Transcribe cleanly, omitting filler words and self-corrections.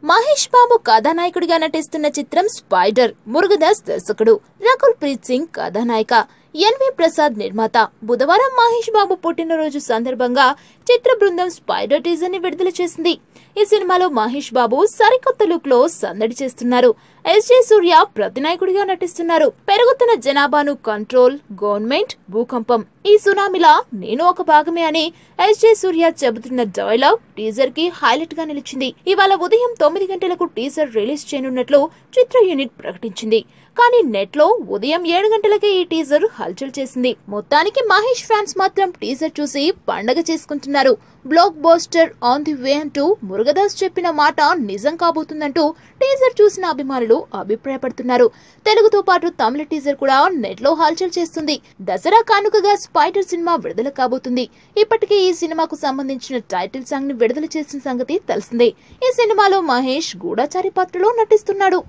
మహేష్ బాబు కథానాయకుడిగా నటిస్తున్న చిత్రం స్పైడర్. మురుగదాస్ దర్శకుడు, రకుల్ ప్రీత్ సింగ్ కథానాయిక, ఎన్వి ప్రసాద్ నిర్మాత. బుధవారం మహేష్ బాబు పుట్టినరోజు సందర్భంగా చిత్ర బృందం స్పైడర్ టీజర్ ని విడుదల చేసింది. ఈ సినిమాలో మహేష్ బాబు సరికొత్త లుక్ లో సందడి చేస్తున్నారు. ఎస్జే సూర్య ప్రతినాయకుడిగా నటిస్తున్నారు. పెరుగుతున్న జనాభాను కంట్రోల్, గవర్నమెంట్, భూకంపం, ఈ సునామీలా నేను ఒక భాగమే అని ఎస్జే సూర్య చెబుతున్న డైలాగ్ టీజర్ కి హైలైట్ గా నిలిచింది. ఇవాళ ఉదయం 9 గంటలకు టీజర్ రిలీజ్ చేయనున్నట్లు చిత్ర యూనిట్ ప్రకటించింది. కానీ నెట్ లో ఉదయం 7 గంటలకే ఈ టీజర్ హల్చల్ చేసింది. మొత్తానికి మహేష్ ఫ్యాన్స్ మాత్రం టీజర్ చూసి పండగ చేసుకుంటున్నారు. Block buster on the way అంటూ మురుగదాస్ చెప్పిన మాట నిజం కాబోతుందంటూ టీజర్ చూసిన అభిమానులు అభిప్రాయపడుతున్నారు. తెలుగుతో పాటు తమిళ టీజర్ కూడా నెట్ లో హల్చల్ చేస్తుంది. దసరా కానుకగా స్పైడర్ సినిమా విడుదల కాబోతుంది. ఇప్పటికే ఈ సినిమాకు సంబంధించిన టైటిల్ సాంగ్ ని విడుదల చేసిన సంగతి తెలిసిందే. ఈ సినిమాలో మహేష్ గూఢచారి పాత్రలో నటిస్తున్నాడు.